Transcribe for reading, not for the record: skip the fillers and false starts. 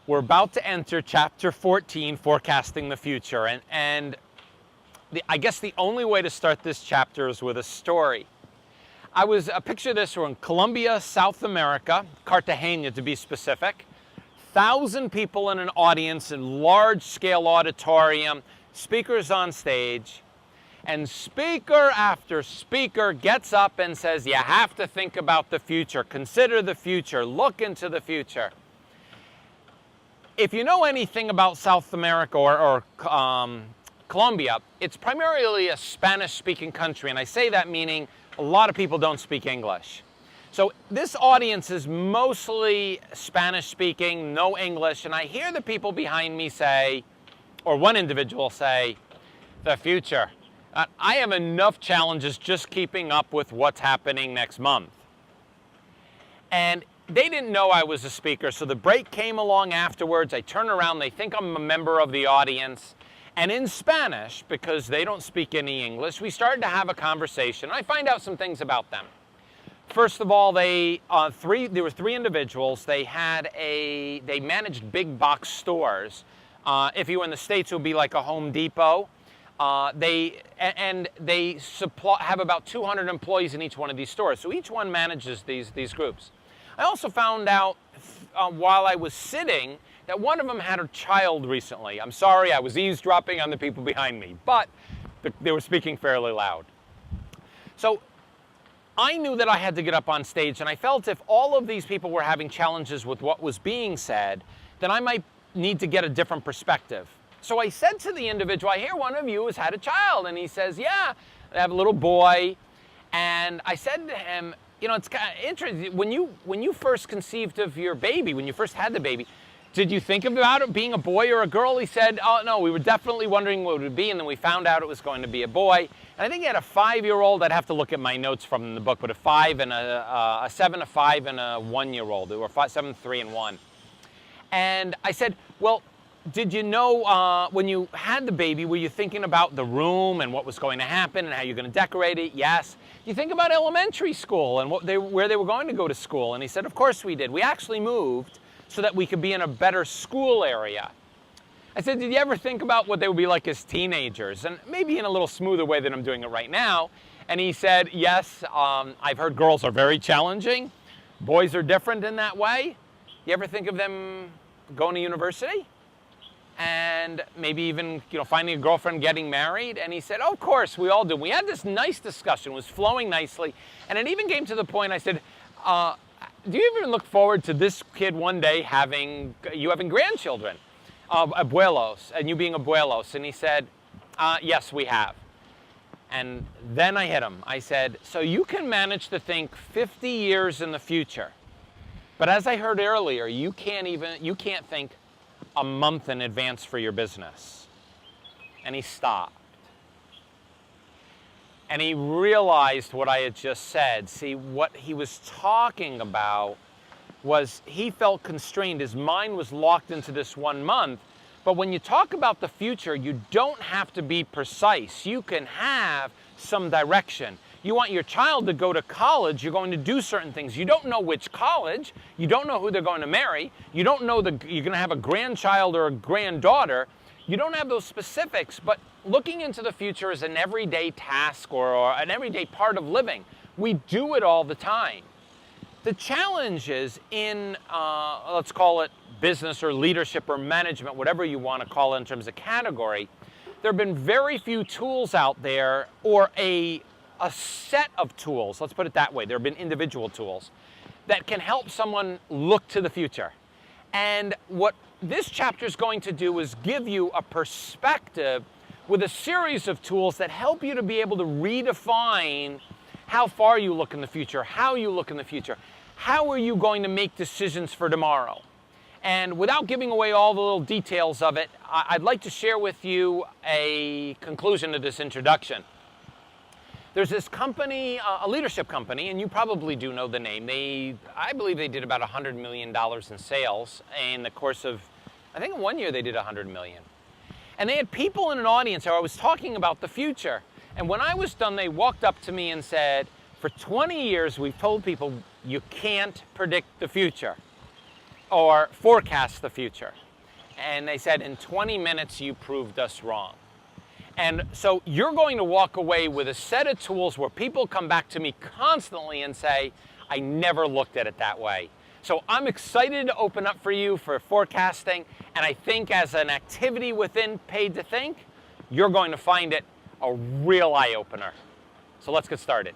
We're about to enter chapter 14, Forecasting the Future. I guess the only way to start this chapter is with a story. Picture this, we're in Colombia, South America, Cartagena to be specific. 1,000 people in an audience, in large-scale auditorium, speakers on stage, and speaker after speaker gets up and says, you have to think about the future, consider the future, look into the future. If you know anything about South America or Colombia, it's primarily a Spanish-speaking country, and I say that meaning a lot of people don't speak English. So this audience is mostly Spanish-speaking, no English, and I hear the people behind me say, or one individual say, the future. I have enough challenges just keeping up with what's happening next month. And they didn't know I was a speaker, so the break came along afterwards. I turn around, they think I'm a member of the audience. And in Spanish, because they don't speak any English, we started to have a conversation. I find out some things about them. First of all, there were three individuals. They managed big box stores. If you were in the States, it would be like a Home Depot. They have about 200 employees in each one of these stores. So each one manages these groups. I also found out while I was sitting that one of them had a child recently. I'm sorry, I was eavesdropping on the people behind me, but they were speaking fairly loud. So I knew that I had to get up on stage, and I felt if all of these people were having challenges with what was being said, then I might need to get a different perspective. So I said to the individual, I hear one of you has had a child, and he says, yeah, I have a little boy. And I said to him, you know, it's kind of interesting, when you first conceived of your baby, when you first had the baby, did you think about it being a boy or a girl? He said, oh no, we were definitely wondering what it would be, and then we found out it was going to be a boy. And I think he had a 5-year-old, I'd have to look at my notes from the book, but a 7, a 5, and a 1-year-old. They were 7, 3, and 1. And I said, well, did you know when you had the baby, were you thinking about the room and what was going to happen and how you're going to decorate it? Yes. Do you think about elementary school and where they were going to go to school? And he said, of course we did. We actually moved so that we could be in a better school area. I said, did you ever think about what they would be like as teenagers? And maybe in a little smoother way than I'm doing it right now. And he said, yes, I've heard girls are very challenging. Boys are different in that way. You ever think of them going to university? And maybe even, you know, finding a girlfriend, getting married? And he said, oh, of course, we all do. We had this nice discussion. It was flowing nicely. And it even came to the point, I said, do you even look forward to this kid one day having grandchildren, abuelos, and you being abuelos? And he said, yes, we have. And then I hit him. I said, so you can manage to think 50 years in the future. But as I heard earlier, you can't think a month in advance for your business. And he stopped. And he realized what I had just said. See, what he was talking about was he felt constrained. His mind was locked into this 1 month. But when you talk about the future, you don't have to be precise. You can have some direction. You want your child to go to college, you're going to do certain things. You don't know which college, you don't know who they're going to marry, you don't know you're going to have a grandchild or a granddaughter. You don't have those specifics, but looking into the future is an everyday task or an everyday part of living. We do it all the time. The challenge is in, let's call it business or leadership or management, whatever you want to call it in terms of category, there have been very few tools out there or a set of tools, let's put it that way, there have been individual tools, that can help someone look to the future. And what this chapter is going to do is give you a perspective with a series of tools that help you to be able to redefine how far you look in the future, how you look in the future, how are you going to make decisions for tomorrow. And without giving away all the little details of it, I'd like to share with you a conclusion to this introduction. There's this company, a leadership company, and you probably do know the name. I believe they did about $100 million in sales in the course of, I think in 1 year they did $100 million. And they had people in an audience where I was talking about the future. And when I was done, they walked up to me and said, for 20 years we've told people you can't predict the future. or forecast the future. And they said, in 20 minutes, you proved us wrong. And so you're going to walk away with a set of tools where people come back to me constantly and say, I never looked at it that way. So I'm excited to open up for you for forecasting, and I think as an activity within Paid to Think, you're going to find it a real eye-opener. So let's get started.